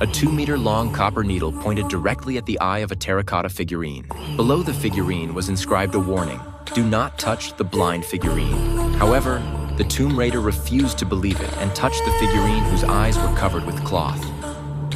A 2-meter-long copper needle pointed directly at the eye of a terracotta figurine. Below the figurine was inscribed a warning: do not touch the blind figurine. However, the Tomb Raider refused to believe it and touched the figurine whose eyes were covered with cloth.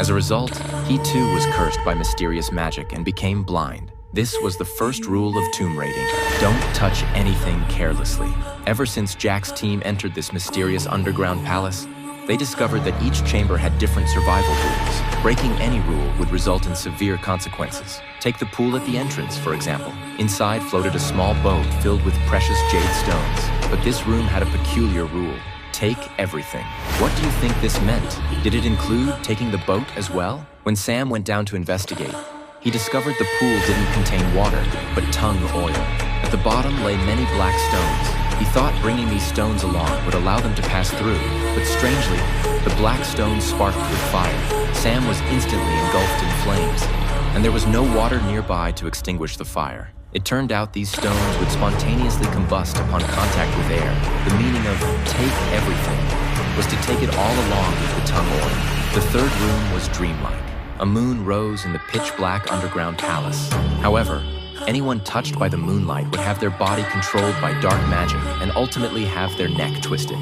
As a result, he too was cursed by mysterious magic and became blind. This was the first rule of tomb raiding: don't touch anything carelessly. Ever since Jack's team entered this mysterious underground palace, they discovered that each chamber had different survival rules. Breaking any rule would result in severe consequences. Take the pool at the entrance, for example. Inside floated a small boat filled with precious jade stones. But this room had a peculiar rule: take everything. What do you think this meant? Did it include taking the boat as well? When Sam went down to investigate, he discovered the pool didn't contain water, but tung oil. At the bottom lay many black stones. He thought bringing these stones along would allow them to pass through, but strangely, the black stones sparked with fire. Sam was instantly engulfed in flames, and there was no water nearby to extinguish the fire. It turned out these stones would spontaneously combust upon contact with air. The meaning of "take everything" was to take it all along with the tung oil. The third room was dreamlike. A moon rose in the pitch-black underground palace. However, anyone touched by the moonlight would have their body controlled by dark magic and ultimately have their neck twisted.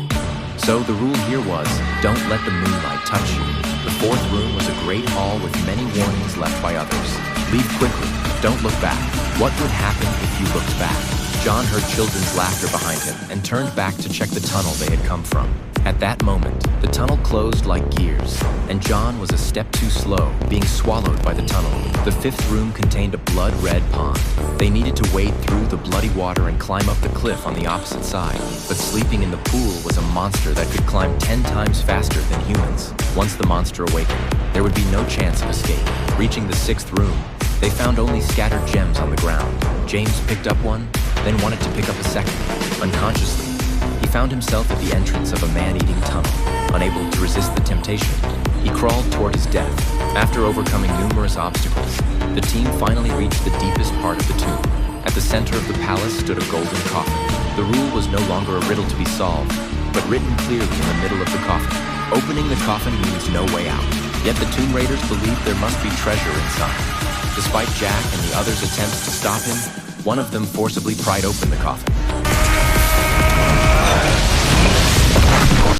So the rule here was, don't let the moonlight touch you. The fourth room was a great hall with many warnings left by others. Leave quickly. Don't look back. What would happen if you looked back? John heard children's laughter behind him and turned back to check the tunnel they had come from. At that moment, the tunnel closed like gears, and John was a step too slow, being swallowed by the tunnel. The fifth room contained a blood-red pond. They needed to wade through the bloody water and climb up the cliff on the opposite side. But sleeping in the pool was a monster that could climb 10 times faster than humans. Once the monster awakened, there would be no chance of escape. Reaching the sixth room, they found only scattered gems on the ground. James picked up one, then wanted to pick up a second. Unconsciously, he found himself at the entrance of a man-eating tunnel. Unable to resist the temptation, he crawled toward his death. After overcoming numerous obstacles, the team finally reached the deepest part of the tomb. At the center of the palace stood a golden coffin. The rule was no longer a riddle to be solved, but written clearly in the middle of the coffin. Opening the coffin means no way out. Yet the Tomb Raiders believed there must be treasure inside. Despite Jack and the others' attempts to stop him, one of them forcibly pried open the coffin.